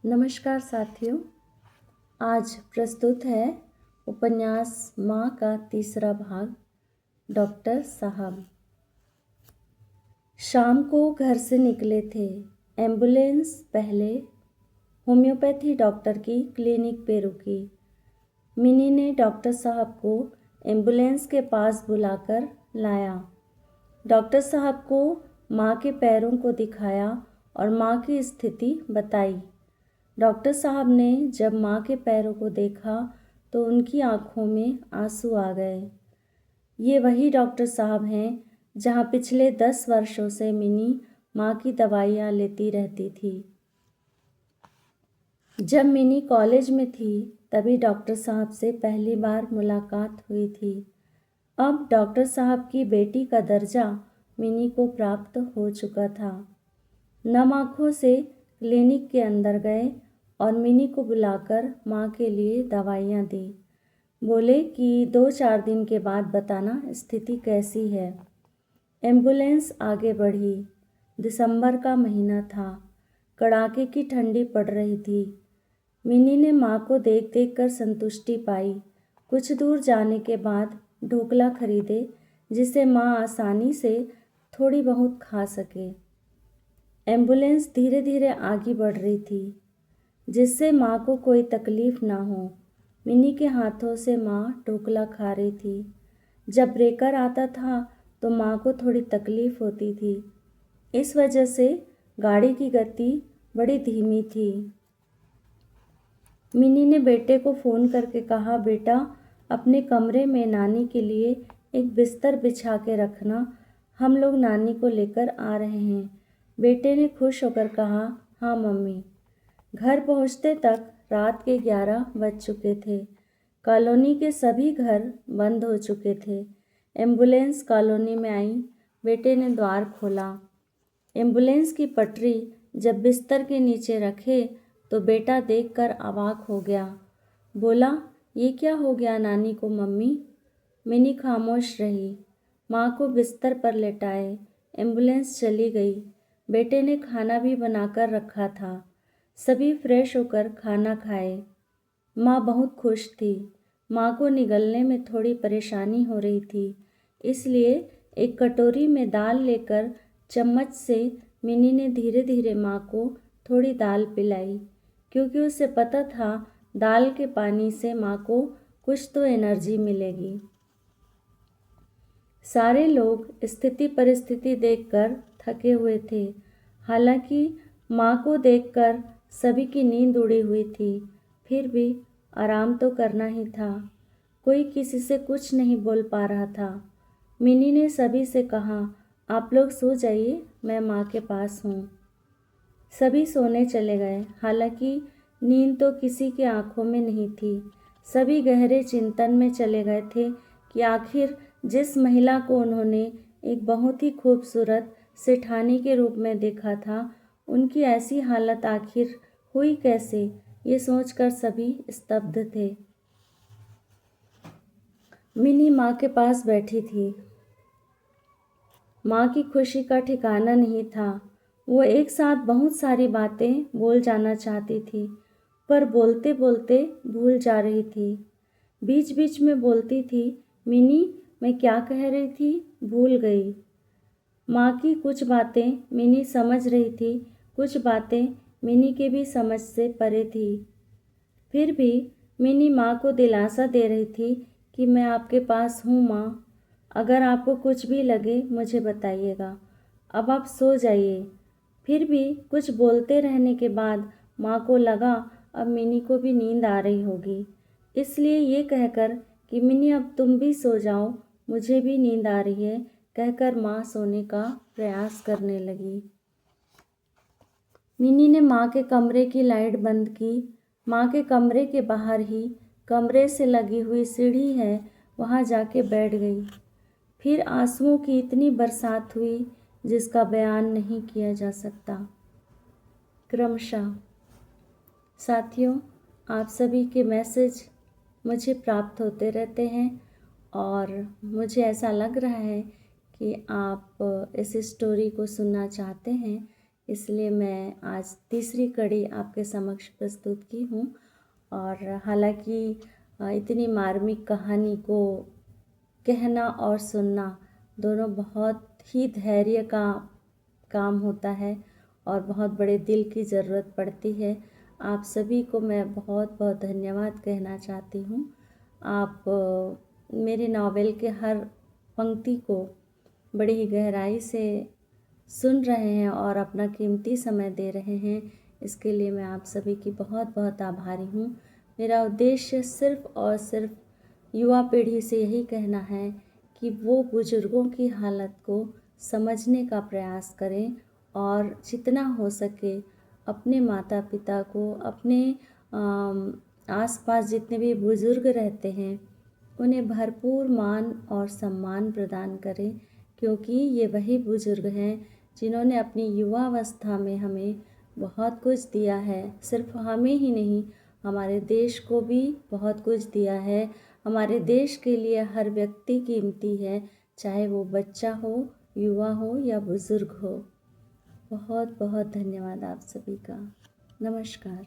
नमस्कार साथियों। आज प्रस्तुत है उपन्यास माँ का तीसरा भाग, डॉक्टर साहब। शाम को घर से निकले थे। एम्बुलेंस पहले होम्योपैथी डॉक्टर की क्लिनिक पे रुकी। मिनी ने डॉक्टर साहब को एम्बुलेंस के पास बुलाकर लाया। डॉक्टर साहब को माँ के पैरों को दिखाया और माँ की स्थिति बताई। डॉक्टर साहब ने जब माँ के पैरों को देखा तो उनकी आंखों में आंसू आ गए। ये वही डॉक्टर साहब हैं जहाँ पिछले 10 वर्षों से मिनी माँ की दवाइयाँ लेती रहती थी। जब मिनी कॉलेज में थी तभी डॉक्टर साहब से पहली बार मुलाकात हुई थी। अब डॉक्टर साहब की बेटी का दर्जा मिनी को प्राप्त हो चुका था। नम आँखों से क्लिनिक के अंदर गए और मिनी को बुलाकर माँ के लिए दवाइयाँ दी। बोले कि 2-4 दिन के बाद बताना स्थिति कैसी है। एम्बुलेंस आगे बढ़ी। दिसंबर का महीना था। कड़ाके की ठंडी पड़ रही थी। मिनी ने माँ को देख देख कर संतुष्टि पाई। कुछ दूर जाने के बाद ढोकला खरीदे जिसे माँ आसानी से थोड़ी बहुत खा सके। एम्बुलेंस धीरे धीरे आगे बढ़ रही थी जिससे माँ को कोई तकलीफ़ ना हो। मिनी के हाथों से माँ ढोकला खा रही थी। जब ब्रेकर आता था तो माँ को थोड़ी तकलीफ़ होती थी। इस वजह से गाड़ी की गति बड़ी धीमी थी। मिनी ने बेटे को फ़ोन करके कहा, बेटा अपने कमरे में नानी के लिए एक बिस्तर बिछा के रखना, हम लोग नानी को लेकर आ रहे हैं। बेटे ने खुश होकर कहा, हाँ मम्मी। घर पहुंचते तक रात के 11 बज चुके थे। कॉलोनी के सभी घर बंद हो चुके थे। एम्बुलेंस कॉलोनी में आई। बेटे ने द्वार खोला। एम्बुलेंस की पटरी जब बिस्तर के नीचे रखे तो बेटा देखकर अवाक हो गया। बोला, ये क्या हो गया नानी को मम्मी? मिनी खामोश रही। माँ को बिस्तर पर लेटाए। एम्बुलेंस चली गई। बेटे ने खाना भी बनाकर रखा था। सभी फ्रेश होकर खाना खाए। माँ बहुत खुश थी। माँ को निगलने में थोड़ी परेशानी हो रही थी, इसलिए एक कटोरी में दाल लेकर चम्मच से मिनी ने धीरे धीरे माँ को थोड़ी दाल पिलाई, क्योंकि उसे पता था दाल के पानी से माँ को कुछ तो एनर्जी मिलेगी। सारे लोग स्थिति परिस्थिति देखकर थके हुए थे। हालांकि माँ को देखकर सभी की नींद उड़ी हुई थी, फिर भी आराम तो करना ही था। कोई किसी से कुछ नहीं बोल पा रहा था। मिनी ने सभी से कहा, आप लोग सो जाइए, मैं माँ के पास हूँ। सभी सोने चले गए। हालांकि नींद तो किसी की आंखों में नहीं थी। सभी गहरे चिंतन में चले गए थे कि आखिर जिस महिला को उन्होंने एक बहुत ही खूबसूरत सेठानी के रूप में देखा था, उनकी ऐसी हालत आखिर हुई कैसे, ये सोचकर सभी स्तब्ध थे। मिनी माँ के पास बैठी थी। माँ की खुशी का ठिकाना नहीं था। वो एक साथ बहुत सारी बातें बोल जाना चाहती थी, पर बोलते बोलते भूल जा रही थी। बीच बीच में बोलती थी, मिनी मैं क्या कह रही थी, भूल गई। माँ की कुछ बातें मिनी समझ रही थी, कुछ बातें मिनी के भी समझ से परे थी। फिर भी मिनी माँ को दिलासा दे रही थी कि मैं आपके पास हूँ माँ, अगर आपको कुछ भी लगे मुझे बताइएगा। अब आप सो जाइए। फिर भी कुछ बोलते रहने के बाद माँ को लगा अब मिनी को भी नींद आ रही होगी, इसलिए ये कहकर कि मिनी अब तुम भी सो जाओ, मुझे भी नींद आ रही है, कहकर माँ सोने का प्रयास करने लगी। मिनी ने माँ के कमरे की लाइट बंद की। माँ के कमरे के बाहर ही कमरे से लगी हुई सीढ़ी है, वहाँ जाके बैठ गई। फिर आंसुओं की इतनी बरसात हुई जिसका बयान नहीं किया जा सकता। क्रमशः साथियों, आप सभी के मैसेज मुझे प्राप्त होते रहते हैं और मुझे ऐसा लग रहा है कि आप इस स्टोरी को सुनना चाहते हैं, इसलिए मैं आज तीसरी कड़ी आपके समक्ष प्रस्तुत की हूँ। और हालांकि इतनी मार्मिक कहानी को कहना और सुनना दोनों बहुत ही धैर्य का काम होता है और बहुत बड़े दिल की ज़रूरत पड़ती है। आप सभी को मैं बहुत बहुत धन्यवाद कहना चाहती हूँ। आप मेरे नावल के हर पंक्ति को बड़ी ही गहराई से सुन रहे हैं और अपना कीमती समय दे रहे हैं। इसके लिए मैं आप सभी की बहुत बहुत आभारी हूँ। मेरा उद्देश्य सिर्फ़ और सिर्फ युवा पीढ़ी से यही कहना है कि वो बुज़ुर्गों की हालत को समझने का प्रयास करें और जितना हो सके अपने माता पिता को, अपने आसपास जितने भी बुज़ुर्ग रहते हैं उन्हें भरपूर मान और सम्मान प्रदान करें, क्योंकि ये वही बुज़ुर्ग हैं जिन्होंने अपनी युवावस्था में हमें बहुत कुछ दिया है। सिर्फ हमें ही नहीं, हमारे देश को भी बहुत कुछ दिया है। हमारे देश के लिए हर व्यक्ति कीमती है, चाहे वो बच्चा हो, युवा हो या बुज़ुर्ग हो। बहुत बहुत धन्यवाद आप सभी का। नमस्कार।